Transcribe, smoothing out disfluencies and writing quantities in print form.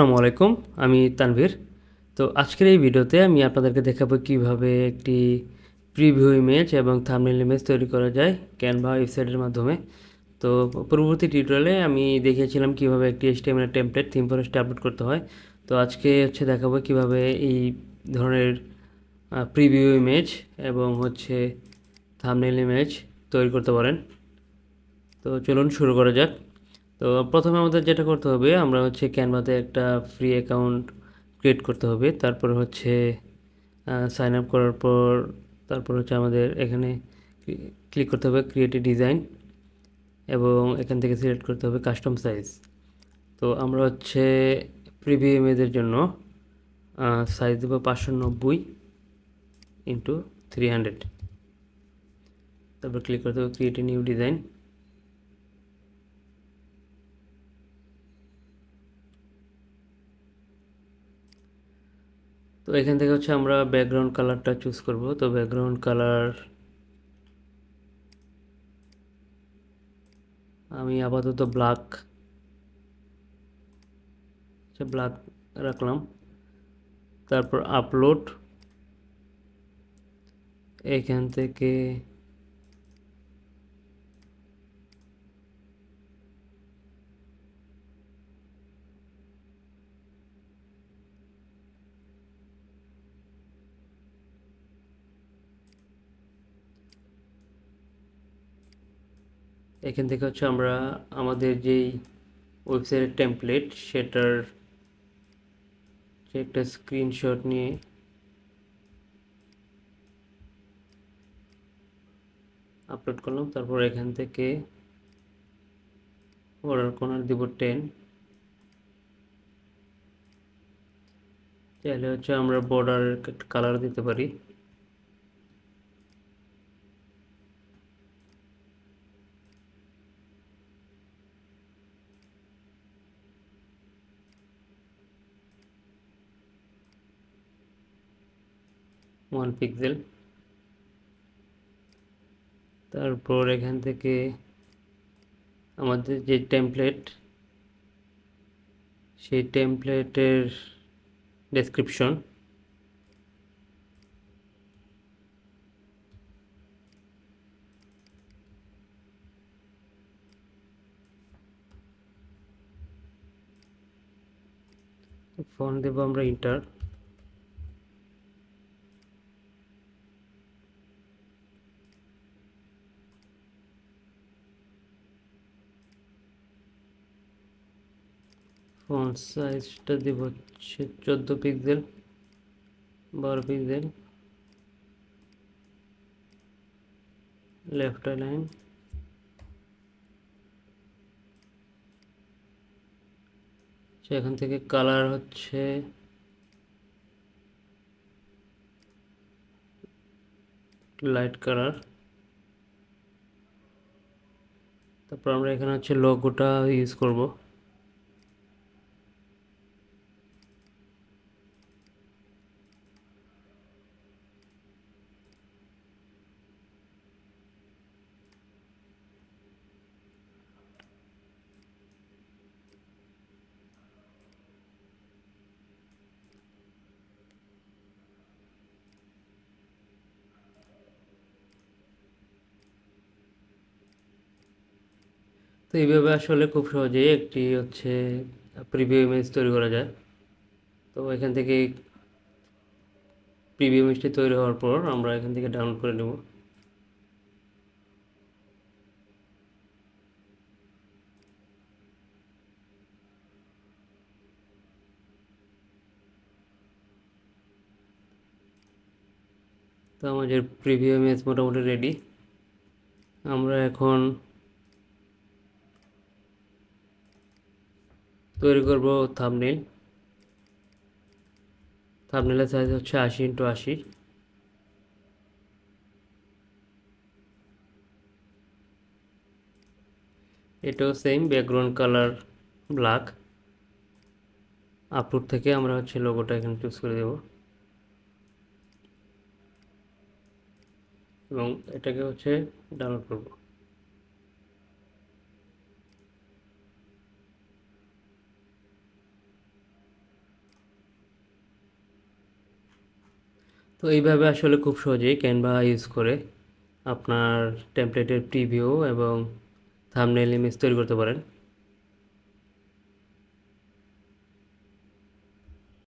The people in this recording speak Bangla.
আসসালামু আলাইকুম। আমি তানভীর। তো আজকের এই ভিডিওতে আমি আপনাদেরকে দেখাবো কিভাবে একটি প্রিভিউ ইমেজ এবং থাম্বনেল ইমেজ তৈরি করা যায় ক্যানভা ওয়েবসাইটের মাধ্যমে। তো পূর্ববর্তী টিউটোরিয়ালে আমি দেখিয়েছিলাম কিভাবে একটি HTML টেমপ্লেট থিম ফরেস্টে আপলোড করতে হয়। তো আজকে দেখাবো কিভাবে এই ধরনের প্রিভিউ ইমেজ এবং থাম্বনেল ইমেজ তৈরি করতে পারেন। তো চলুন শুরু করা যাক। তো প্রথমে আমাদের যেটা করতে হবে, আমরা ক্যানভাতে একটা ফ্রি অ্যাকাউন্ট ক্রিয়েট করতে হবে। তারপর সাইন আপ করার পর তারপর আমাদের এখানে ক্লিক করতে হবে ক্রিয়েট এ ডিজাইন এবং এখান থেকে সিলেক্ট করতে হবে কাস্টম সাইজ। তো আমরা প্রিভিউ ইমেজের জন্য সাইজ দেবো 590x300। তারপর ক্লিক করতে হবে ক্রিয়েট এ নিউ ডিজাইন। তো এখান থেকে আমরা ব্যাকগ্রাউন্ড কালারটা চুজ করব। তো ব্যাকগ্রাউন্ড কালার আমি আপাতত ব্ল্যাক ব্ল্যাক রাখলাম। তারপর আপলোড, এখান থেকে আমরা আমাদের যেই ওয়েবসাইটের টেমপ্লেট সেটার একটা স্ক্রিনশট নিয়ে আপলোড করলাম। তারপর এখান থেকে বর্ডার কর্নার দিব 10। চাইলে আমরা বর্ডার কালার দিতে পারি। One pixel. তারপর এখান থেকে আমাদের যে টেমপ্লেট সেই টেমপ্লেটের ডেসক্রিপশন, ফন্ট দেব আমরা ইন্টার। ফন্ট সাইজটা দেব 14 পিক্সেল, 12 পিক্সেল। লেফট লাইন, এখান থেকে কালার লাইট কালার। তারপর আমরা এখানে লোগোটা ইউজ করব। তো এইভাবে খুব সহজেই একটি প্রিভিউ ইমেজ তৈরি করা যায়। তো এখান থেকে প্রিভিউ ইমেজটি তৈরি হওয়ার পর আমরা এখান থেকে ডাউনলোড করে নেব। তো আমাদের প্রিভিউ ইমেজ মোটামুটি রেডি। আমরা এখন তৈরি করব থাম্বনেল। থাম্বনেলের size 80x80। এটাও same, background colour black. Upload থেকে আমরা লোগোটা এখানে চুজ করে দেব এবং এটাকে ডাউনলোড করব। তো এইভাবে আসলে খুব সহজেই ক্যানভা ইউজ করে আপনার টেমপ্লেটের প্রিভিউ এবং থাম্বনেল ইমেজ তৈরি করতে পারেন।